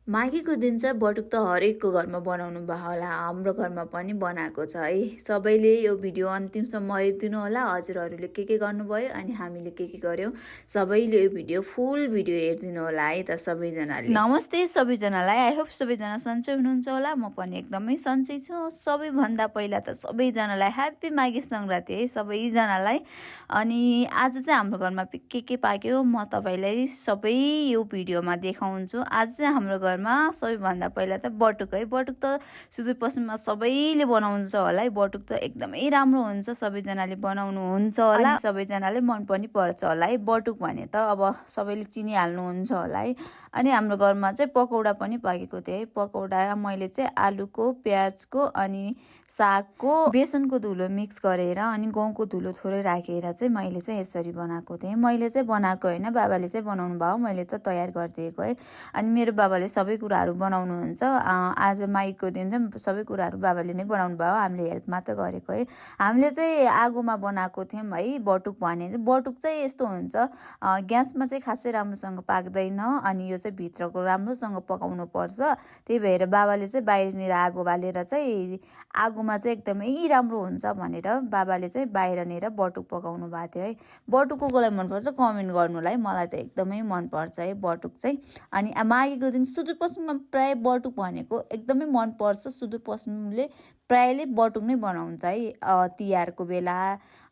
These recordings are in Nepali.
माघीको दिन चाहिँ बटुक त हरेकको घरमा बनाउनु भयो होला। हाम्रो घरमा पनि बनाएको छ है। सबैले यो भिडियो अन्तिमसम्म हेरिदिनु होला। हजुरहरूले के गर्नुभयो अनि हामीले के गर्यौँ, सबैले यो भिडियो फुल भिडियो हेरिदिनु होला है त सबैजनाले। नमस्ते सबैजनालाई, आई होप सबैजना सन्चै हुनुहुन्छ होला। म पनि एकदमै सन्चै छु। सबैभन्दा पहिला त सबैजनालाई ह्याप्पी माघे सङ्क्रान्ति है सबैजनालाई। अनि आज चाहिँ हाम्रो घरमा के पाक्यो म तपाईँलाई सबै यो भिडियोमा देखाउँछु। आज चाहिँ हाम्रो घरमा सबैभन्दा पहिला त बटुक है। बटुक त सुदूरपश्चिममा सबैले बनाउँछ होला है। बटुक त एकदमै राम्रो हुन्छ, सबैजनाले बनाउनुहुन्छ होला, सबैजनाले मन पनि पर्छ होला है। बटुक भने त अब सबैले चिनिहाल्नुहुन्छ होला है। अनि हाम्रो घरमा चाहिँ पकौडा पनि पाकेको थियो है। पकौडा मैले चाहिँ आलुको, प्याजको अनि सागको बेसनको धुलो मिक्स गरेर अनि गहुँको धुलो थोरै राखेर चाहिँ मैले चाहिँ यसरी बनाएको थिएँ। मैले चाहिँ बनाएको होइन, बाबाले चाहिँ बनाउनु भयो, मैले त तयार गरिदिएको है। अनि मेरो बाबाले सबै कुराहरू बनाउनुहुन्छ। आज माघीको दिन चाहिँ सबै कुराहरू बाबाले नै बनाउनु भयो, हामीले हेल्प मात्र गरेको है। हामीले चाहिँ आगोमा बनाएको थियौँ है। बटुक भने बटुक चाहिँ यस्तो हुन्छ, ग्यासमा चाहिँ खासै राम्रोसँग पाक्दैन अनि यो चाहिँ भित्रको राम्रोसँग पकाउनु पर्छ। त्यही भएर बाबाले चाहिँ बाहिरनिर आगो बालेर चाहिँ आगोमा चाहिँ एकदमै राम्रो हुन्छ भनेर बाबाले चाहिँ बाहिरनिर बटुक पकाउनु भएको थियो है। बटुक कोलाई मनपर्छ कमेन्ट गर्नुलाई, मलाई त एकदमै मनपर्छ है बटुक चाहिँ। अनि माघीको दिन सुदूरपश्चिममा प्रायः बटुक भनेको एकदमै मनपर्छ। सुदूरपश्चिमले प्रायःले बटुक नै बनाउँछ है। तिहारको बेला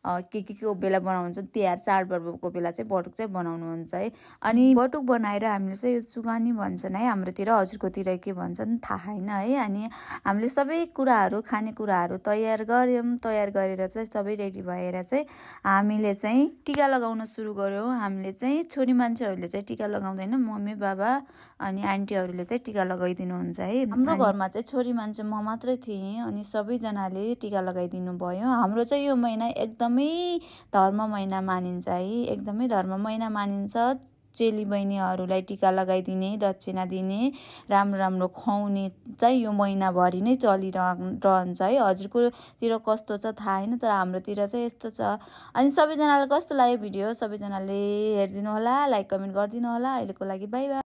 के बेला बनाउँछ, तिहार चाडपर्वको बेला चाहिँ बटुक चाहिँ बनाउनुहुन्छ है। अनि बटुक बनाएर हामीले चाहिँ यो चुगानी भन्छन् है हाम्रोतिर, हजुरकोतिर के भन्छन् थाहा छैन है। अनि हामीले सबै कुराहरू खानेकुराहरू तयार गऱ्यौँ। तयार गरेर चाहिँ सबै रेडी भएर चाहिँ हामीले चाहिँ टिका लगाउन सुरु गऱ्यौँ। हामीले चाहिँ छोरी मान्छेहरूले चाहिँ टिका लगाउँदैन, मम्मी बाबा अनि आन्टीहरूले चाहिँ टिका लगाइदिनुहुन्छ है। हाम्रो घरमा चाहिँ छोरी मान्छे म मात्रै थिएँ अनि सबैजनाले टिका लगाइदिनु भयो। हाम्रो चाहिँ यो महिना एकदमै धर्म महिना मानिन्छ है, एकदमै धर्म महिना मानिन्छ। चेली बहिनीहरूलाई टिका लगाइदिने, दक्षिणा दिने, राम्रो राम्रो खुवाउने चाहिँ यो महिनाभरि नै चलिरहन्छ है। हजुरकोतिर कस्तो छ थाहा छैन, तर हाम्रोतिर चाहिँ यस्तो छ। अनि सबैजनालाई कस्तो लाग्यो भिडियो सबैजनाले हेरिदिनु होला, लाइक कमेन्ट गरिदिनु होला। अहिलेको लागि बाई बाई।